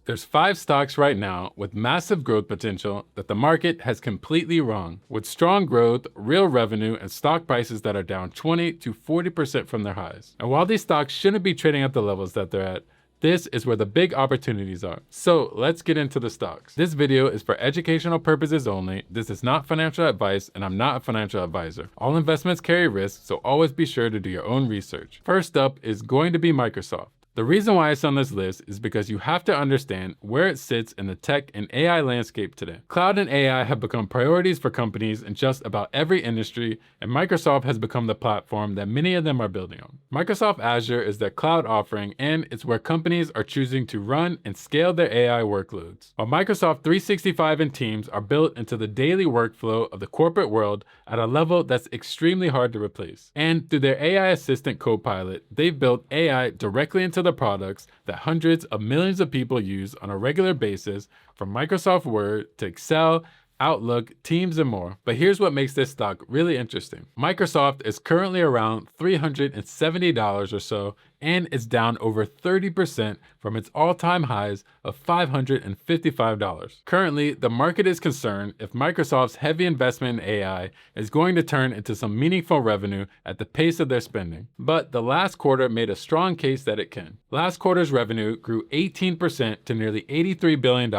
There's 5 stocks right now with massive growth potential that the market has completely wrong, with strong growth, real revenue, and stock prices that are down 20 to 40% from their highs. And while these stocks shouldn't be trading at the levels that they're at, this is where the big opportunities are. So let's get into the stocks. This video is for educational purposes only. This is not financial advice, and I'm not a financial advisor. All investments carry risks, so always be sure to do your own research. First up is going to be Microsoft. The reason why it's on this list is because you have to understand where it sits in the tech and AI landscape today. Cloud and AI have become priorities for companies in just about every industry, and Microsoft has become the platform that many of them are building on. Microsoft Azure is their cloud offering, and it's where companies are choosing to run and scale their AI workloads. While Microsoft 365 and Teams are built into the daily workflow of the corporate world at a level that's extremely hard to replace. And through their AI assistant Copilot, they've built AI directly into the products that hundreds of millions of people use on a regular basis, from Microsoft Word to Excel, Outlook, Teams, and more. But here's what makes this stock really interesting. Microsoft is currently around $370 or so, and it's down over 30% from its all-time highs of $555. Currently, the market is concerned if Microsoft's heavy investment in AI is going to turn into some meaningful revenue at the pace of their spending. But the last quarter made a strong case that it can. Last quarter's revenue grew 18% to nearly $83 billion,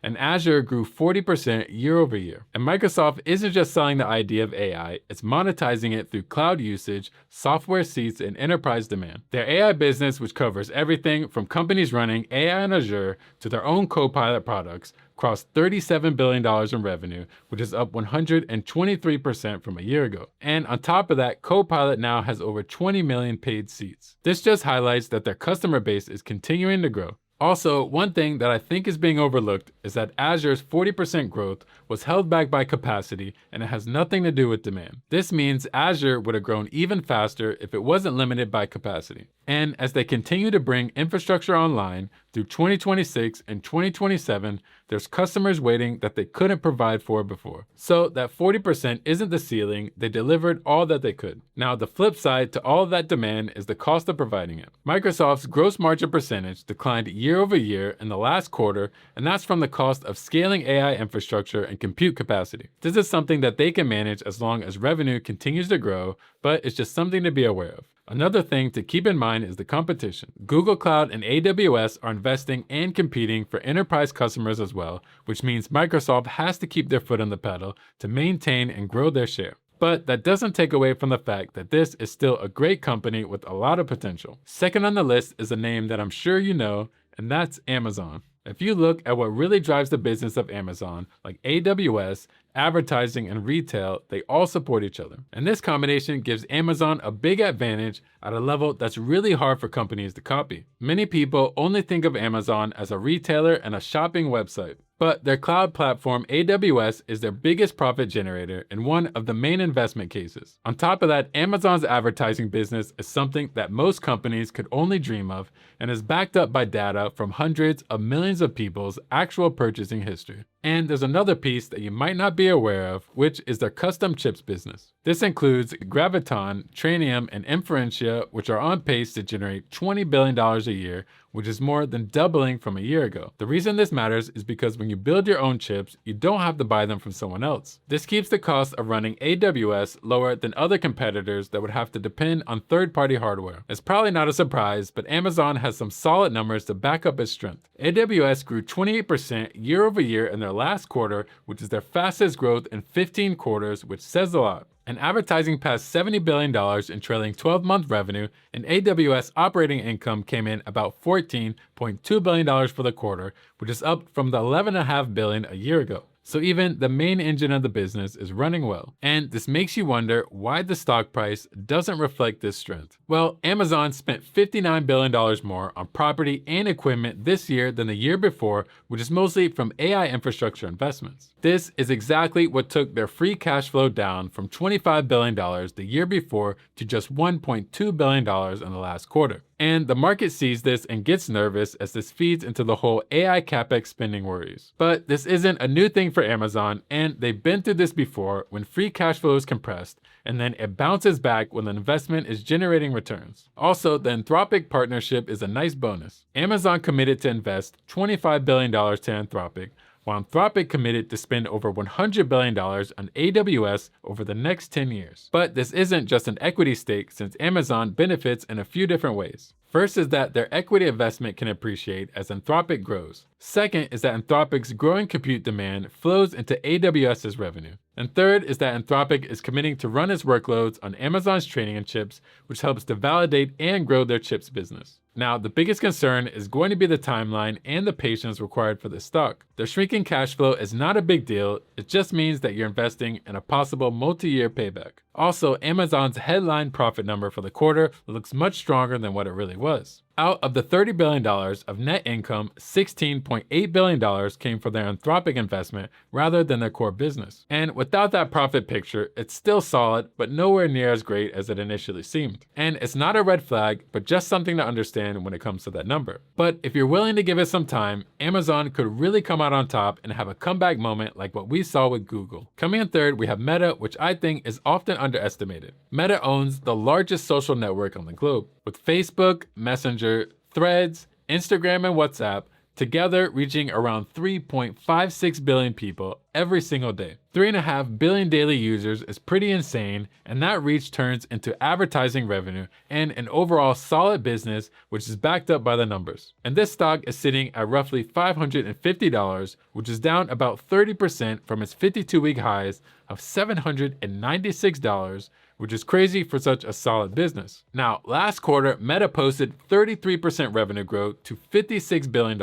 and Azure grew 40% year over year. And Microsoft isn't just selling the idea of AI, it's monetizing it through cloud usage, software seats, and enterprise demand. Their AI business, which covers everything from companies running AI in Azure to their own Copilot products, crossed $37 billion in revenue, which is up 123% from a year ago. And on top of that, Copilot now has over 20 million paid seats. This just highlights that their customer base is continuing to grow. Also, one thing that I think is being overlooked is that Azure's 40% growth was held back by capacity, and it has nothing to do with demand. This means Azure would have grown even faster if it wasn't limited by capacity. And as they continue to bring infrastructure online through 2026 and 2027, there's customers waiting that they couldn't provide for before. So that 40% isn't the ceiling, they delivered all that they could. Now, the flip side to all of that demand is the cost of providing it. Microsoft's gross margin percentage declined year over year in the last quarter, and that's from the cost of scaling AI infrastructure and compute capacity. This is something that they can manage as long as revenue continues to grow, but it's just something to be aware of. Another thing to keep in mind is the competition. Google Cloud and AWS are investing and competing for enterprise customers as well, which means Microsoft has to keep their foot on the pedal to maintain and grow their share. But that doesn't take away from the fact that this is still a great company with a lot of potential. Second on the list is a name that I'm sure you know, and that's Amazon. If you look at what really drives the business of Amazon, like AWS, advertising, and retail, they all support each other. And this combination gives Amazon a big advantage at a level that's really hard for companies to copy. Many people only think of Amazon as a retailer and a shopping website. But their cloud platform, AWS, is their biggest profit generator and one of the main investment cases. On top of that, Amazon's advertising business is something that most companies could only dream of and is backed up by data from hundreds of millions of people's actual purchasing history. And there's another piece that you might not be aware of, which is their custom chips business. This includes Graviton, Trainium, and Inferentia, which are on pace to generate $20 billion a year, which is more than doubling from a year ago. The reason this matters is because when you build your own chips, you don't have to buy them from someone else. This keeps the cost of running AWS lower than other competitors that would have to depend on third-party hardware. It's probably not a surprise, but Amazon has some solid numbers to back up its strength. AWS grew 28% year over year in their last quarter, which is their fastest growth in 15 quarters, which says a lot. And advertising passed $70 billion in trailing 12-month revenue, and AWS operating income came in about $14.2 billion for the quarter, which is up from the $11.5 billion a year ago. So even the main engine of the business is running well. And this makes you wonder why the stock price doesn't reflect this strength. Well, Amazon spent $59 billion more on property and equipment this year than the year before, which is mostly from AI infrastructure investments. This is exactly what took their free cash flow down from $25 billion the year before to just $1.2 billion in the last quarter. And the market sees this and gets nervous as this feeds into the whole AI capex spending worries. But this isn't a new thing for Amazon, and they've been through this before when free cash flow is compressed, and then it bounces back when the investment is generating returns. Also, the Anthropic partnership is a nice bonus. Amazon committed to invest $25 billion to Anthropic, while Anthropic committed to spend over $100 billion on AWS over the next 10 years. But this isn't just an equity stake, since Amazon benefits in a few different ways. First is that their equity investment can appreciate as Anthropic grows. Second is that Anthropic's growing compute demand flows into AWS's revenue. And third is that Anthropic is committing to run its workloads on Amazon's training and chips, which helps to validate and grow their chips business. Now, the biggest concern is going to be the timeline and the patience required for this stock. The shrinking cash flow is not a big deal, it just means that you're investing in a possible multi-year payback. Also, Amazon's headline profit number for the quarter looks much stronger than what it really was. Out of the $30 billion of net income, $16.8 billion came from their Anthropic investment rather than their core business. And without that profit picture, it's still solid, but nowhere near as great as it initially seemed. And it's not a red flag, but just something to understand when it comes to that number. But if you're willing to give it some time, Amazon could really come out on top and have a comeback moment like what we saw with Google. Coming in third, we have Meta, which I think is often underestimated. Meta owns the largest social network on the globe, with Facebook, Messenger, Threads, Instagram, and WhatsApp together reaching around 3.56 billion people every single day. 3.5 billion daily users is pretty insane, and that reach turns into advertising revenue and an overall solid business, which is backed up by the numbers. And this stock is sitting at roughly $550, which is down about 30% from its 52-week highs of $796, which is crazy for such a solid business. Now, last quarter, Meta posted 33% revenue growth to $56 billion.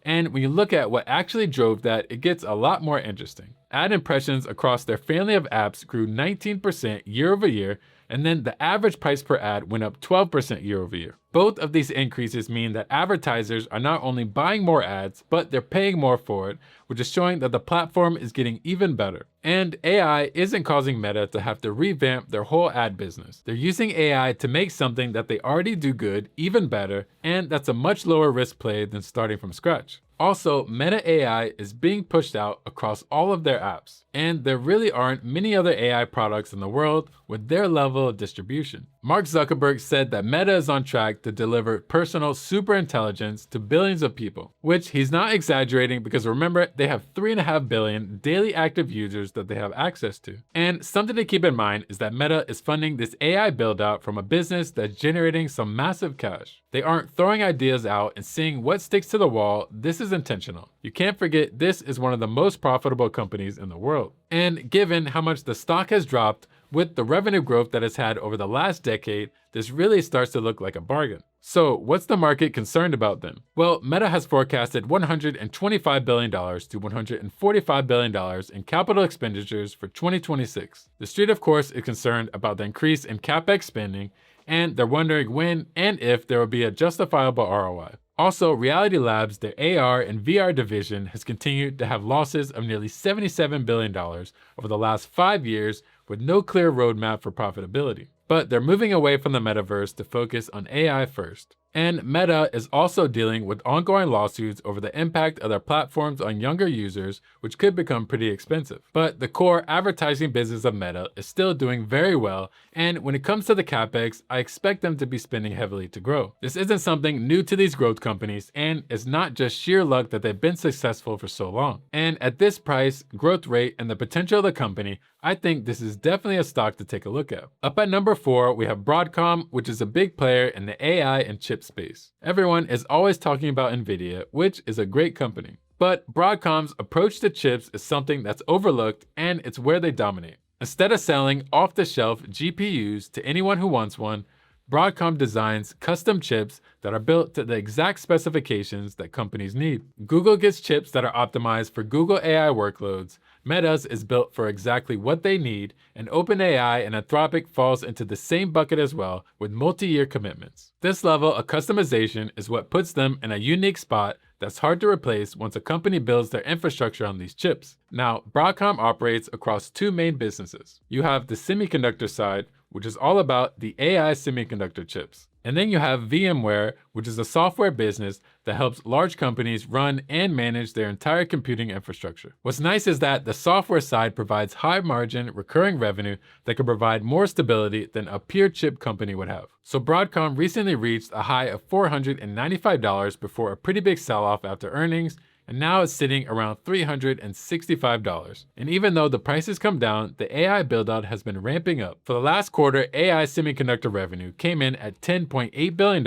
And when you look at what actually drove that, it gets a lot more interesting. Ad impressions across their family of apps grew 19% year over year, and then the average price per ad went up 12% year over year. Both of these increases mean that advertisers are not only buying more ads, but they're paying more for it, which is showing that the platform is getting even better. And AI isn't causing Meta to have to revamp their whole ad business. They're using AI to make something that they already do good even better, and that's a much lower risk play than starting from scratch. Also, Meta AI is being pushed out across all of their apps, and there really aren't many other AI products in the world with their level of distribution. Mark Zuckerberg said that Meta is on track to deliver personal superintelligence to billions of people, which he's not exaggerating because remember, they have 3.5 billion daily active users that they have access to. And something to keep in mind is that Meta is funding this AI build out from a business that's generating some massive cash. They aren't throwing ideas out and seeing what sticks to the wall. This is intentional. You can't forget this is one of the most profitable companies in the world. And given how much the stock has dropped, with the revenue growth that it's had over the last decade, this really starts to look like a bargain. So what's the market concerned about then? Well, Meta has forecasted $125 billion to $145 billion in capital expenditures for 2026. The street, of course, is concerned about the increase in capex spending, and they're wondering when and if there will be a justifiable ROI. Also, Reality Labs, their AR and VR division, has continued to have losses of nearly $77 billion over the last 5 years with no clear roadmap for profitability. But they're moving away from the metaverse to focus on AI first. And Meta is also dealing with ongoing lawsuits over the impact of their platforms on younger users, which could become pretty expensive. But the core advertising business of Meta is still doing very well, and when it comes to the capex, I expect them to be spending heavily to grow. This isn't something new to these growth companies, and it's not just sheer luck that they've been successful for so long. And at this price, growth rate, and the potential of the company, I think this is definitely a stock to take a look at. Up at number 4, we have Broadcom, which is a big player in the AI and chip space. Everyone is always talking about Nvidia, which is a great company. But Broadcom's approach to chips is something that's overlooked, and it's where they dominate. Instead of selling off-the-shelf GPUs to anyone who wants one, Broadcom designs custom chips that are built to the exact specifications that companies need. Google gets chips that are optimized for Google AI workloads, Meta's is built for exactly what they need, and OpenAI and Anthropic falls into the same bucket as well, with multi-year commitments. This level of customization is what puts them in a unique spot that's hard to replace once a company builds their infrastructure on these chips. Now, Broadcom operates across 2 main businesses. You have the semiconductor side, which is all about the AI semiconductor chips. And then you have VMware, which is a software business that helps large companies run and manage their entire computing infrastructure. What's nice is that the software side provides high margin, recurring revenue that can provide more stability than a pure chip company would have. So Broadcom recently reached a high of $495 before a pretty big sell-off after earnings, and now it's sitting around $365. And even though the prices come down, the AI build-out has been ramping up. For the last quarter, AI semiconductor revenue came in at $10.8 billion,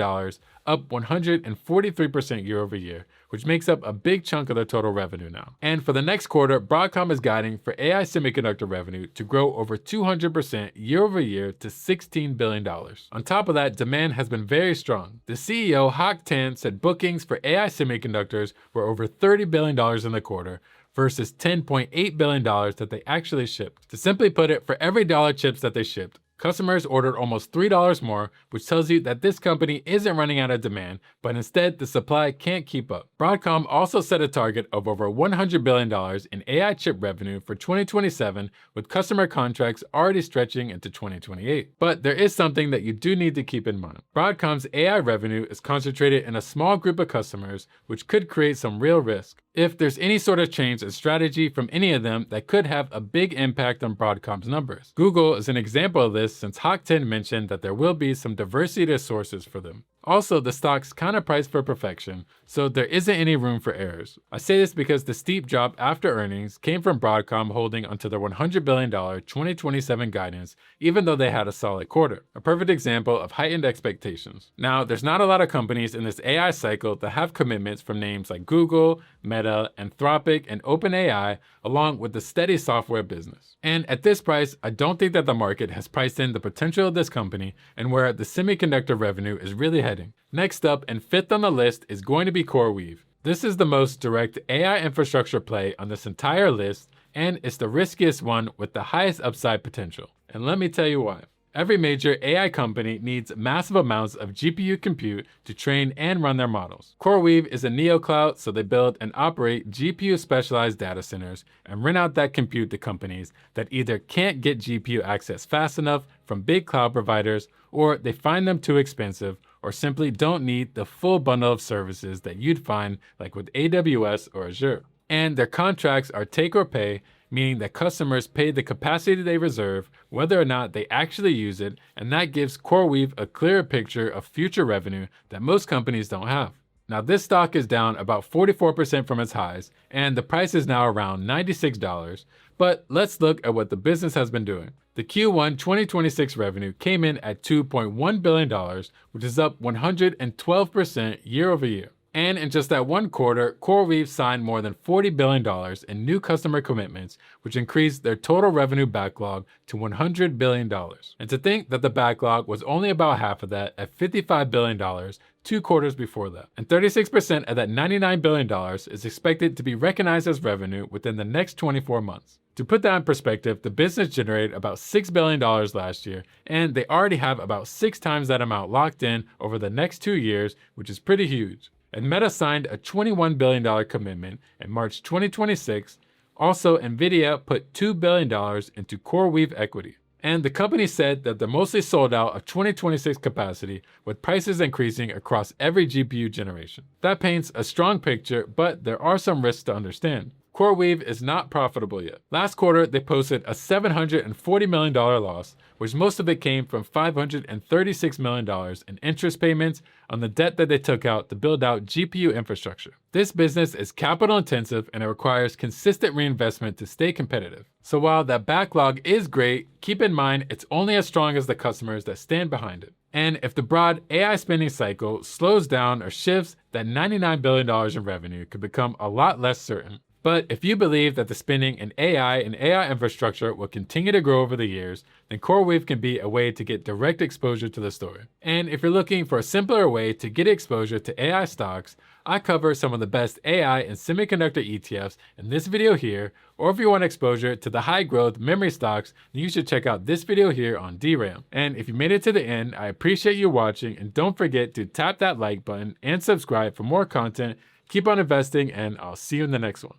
up 143% year over year, which makes up a big chunk of their total revenue now. And for the next quarter, Broadcom is guiding for AI semiconductor revenue to grow over 200% year over year to $16 billion. On top of that, demand has been very strong. The CEO, Hock Tan, said bookings for AI semiconductors were over $30 billion in the quarter, versus $10.8 billion that they actually shipped. To simply put it, for every dollar chips that they shipped, customers ordered almost $3 more, which tells you that this company isn't running out of demand, but instead the supply can't keep up. Broadcom also set a target of over $100 billion in AI chip revenue for 2027, with customer contracts already stretching into 2028. But there is something that you do need to keep in mind. Broadcom's AI revenue is concentrated in a small group of customers, which could create some real risk. If there's any sort of change in strategy from any of them, that could have a big impact on Broadcom's numbers. Google is an example of this, since Hock Tan mentioned that there will be some diversity of sources for them. Also, the stock's kind of priced for perfection, so there isn't any room for errors. I say this because the steep drop after earnings came from Broadcom holding onto their $100 billion 2027 guidance, even though they had a solid quarter. A perfect example of heightened expectations. Now, there's not a lot of companies in this AI cycle that have commitments from names like Google, Meta, Anthropic, and OpenAI, along with the steady software business. And at this price, I don't think that the market has priced in the potential of this company and where the semiconductor revenue is really heading. Next up and fifth on the list is going to be CoreWeave. This is the most direct AI infrastructure play on this entire list, and it's the riskiest one with the highest upside potential. And let me tell you why. Every major AI company needs massive amounts of GPU compute to train and run their models. CoreWeave is a neocloud, so they build and operate GPU-specialized data centers and rent out that compute to companies that either can't get GPU access fast enough from big cloud providers, or they find them too expensive, or simply don't need the full bundle of services that you'd find like with AWS or Azure. And their contracts are take or pay, meaning that customers pay the capacity they reserve, whether or not they actually use it, and that gives CoreWeave a clearer picture of future revenue that most companies don't have. Now, this stock is down about 44% from its highs, and the price is now around $96, but let's look at what the business has been doing. The Q1 2026 revenue came in at $2.1 billion, which is up 112% year over year. And in just that one quarter, CoreWeave signed more than $40 billion in new customer commitments, which increased their total revenue backlog to $100 billion. And to think that the backlog was only about half of that at $55 billion 2 quarters before that. And 36% of that $99 billion is expected to be recognized as revenue within the next 24 months. To put that in perspective, the business generated about $6 billion last year, and they already have about 6 times that amount locked in over the next 2 years, which is pretty huge. And Meta signed a $21 billion commitment in March 2026. Also, Nvidia put $2 billion into CoreWeave equity. And the company said that they're mostly sold out of 2026 capacity, with prices increasing across every GPU generation. That paints a strong picture, but there are some risks to understand. CoreWeave is not profitable yet. Last quarter, they posted a $740 million loss, which most of it came from $536 million in interest payments on the debt that they took out to build out GPU infrastructure. This business is capital intensive and it requires consistent reinvestment to stay competitive. So while that backlog is great, keep in mind it's only as strong as the customers that stand behind it. And if the broad AI spending cycle slows down or shifts, that $99 billion in revenue could become a lot less certain. But if you believe that the spending in AI and AI infrastructure will continue to grow over the years, then CoreWeave can be a way to get direct exposure to the story. And if you're looking for a simpler way to get exposure to AI stocks, I cover some of the best AI and semiconductor ETFs in this video here, or if you want exposure to the high growth memory stocks, then you should check out this video here on DRAM. And if you made it to the end, I appreciate you watching, and don't forget to tap that like button and subscribe for more content. Keep on investing, and I'll see you in the next one.